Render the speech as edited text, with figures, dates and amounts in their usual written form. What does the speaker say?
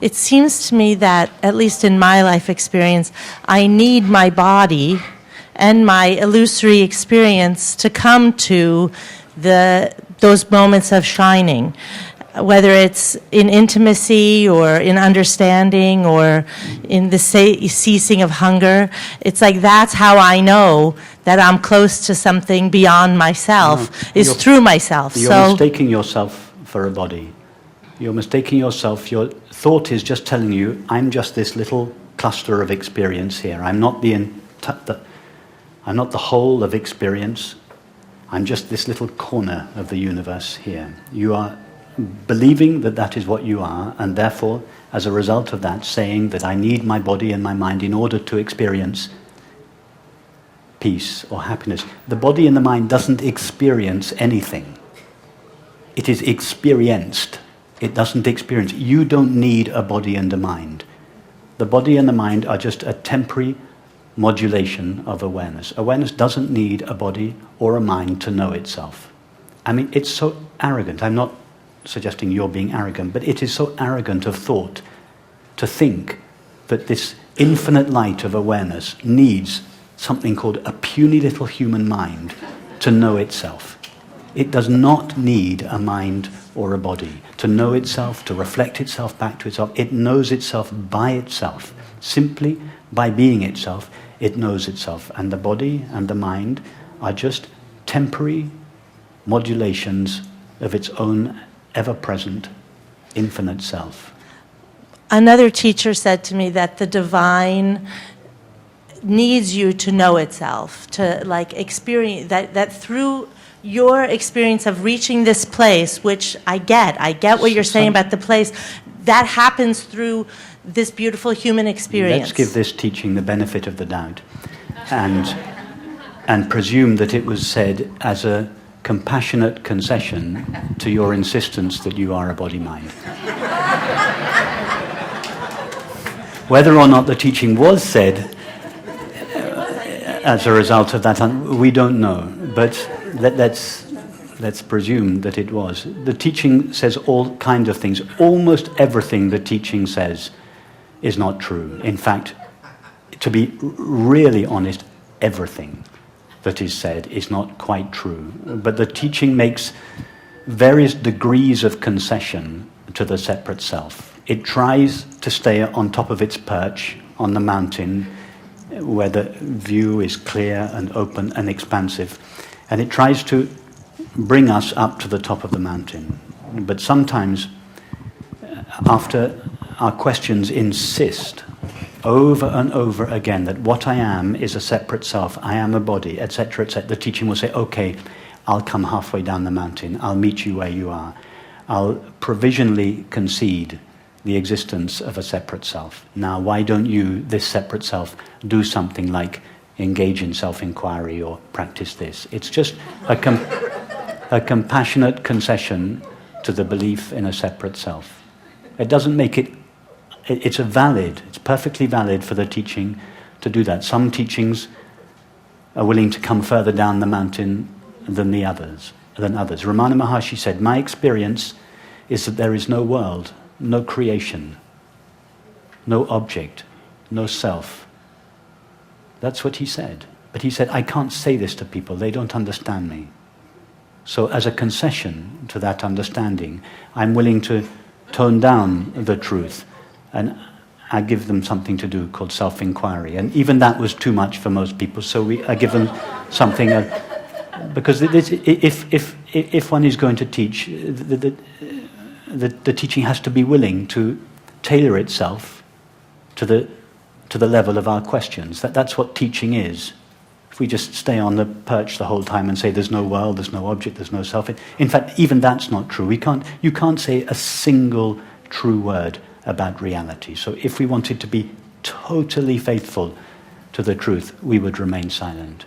It seems to me that, at least in my life experience, I need my body and my illusory experience to come to those moments of shining, whether it's in intimacy or in understanding or in the ceasing of hunger. It's like that's how I know that I'm close to something beyond myself, is through myself. You're mistaking yourself for a body. You're mistaking yourself. Your thought is just telling you, I'm just this little cluster of experience here. I'm not I'm not the whole of experience. I'm just this little corner of the universe here. You are believing that that is what you are, and therefore, as a result of that, saying that I need my body and my mind in order to experience peace or happiness. The body and the mind doesn't experience anything. It is experienced. It doesn't experience. You don't need a body and a mind. The body and the mind are just a temporary modulation of awareness. Awareness doesn't need a body or a mind to know itself. I mean, it's so arrogant. I'm not suggesting you're being arrogant, but it is so arrogant of thought to think that this infinite light of awareness needs something called a puny little human mind to know itself. It does not need a mind or a body to know itself, to reflect itself back to itself. It knows itself by itself. Simply by being itself, it knows itself. And the body and the mind are just temporary modulations of its own ever-present, infinite self. Another teacher said to me that the divine needs you to know itself, to like experience, that through your experience of reaching this place, which I get what you're saying about the place, that happens through this beautiful human experience. Let's give this teaching the benefit of the doubt and presume that it was said as a compassionate concession to your insistence that you are a body-mind. Whether or not the teaching was said as a result of that, we don't know, but let's presume that it was. The teaching says all kinds of things. Almost everything the teaching says is not true. In fact, to be really honest, everything that is said is not quite true. But the teaching makes various degrees of concession to the separate self. It tries to stay on top of its perch on the mountain where the view is clear and open and expansive. And it tries to bring us up to the top of the mountain. But sometimes, after our questions insist over and over again that what I am is a separate self, I am a body, etc., etc., the teaching will say, okay, I'll come halfway down the mountain, I'll meet you where you are. I'll provisionally concede the existence of a separate self. Now, why don't you, this separate self, do something like engage in self-inquiry or practice this? It's just a compassionate concession to the belief in a separate self. It doesn't make it, it's perfectly valid for the teaching to do that. Some teachings are willing to come further down the mountain than others. Ramana Maharshi said, my experience is that there is no world, no creation, no object, no self. That's what he said. But he said, I can't say this to people, they don't understand me. So as a concession to that understanding, I'm willing to tone down the truth and I give them something to do called self-inquiry. And even that was too much for most people, so I give them something, because if one is going to teach, the teaching has to be willing to tailor itself to the level of our questions. That's what teaching is. If we just stay on the perch the whole time and say there's no world, there's no object, there's no self. In fact, even that's not true. You can't say a single true word about reality. So if we wanted to be totally faithful to the truth, we would remain silent.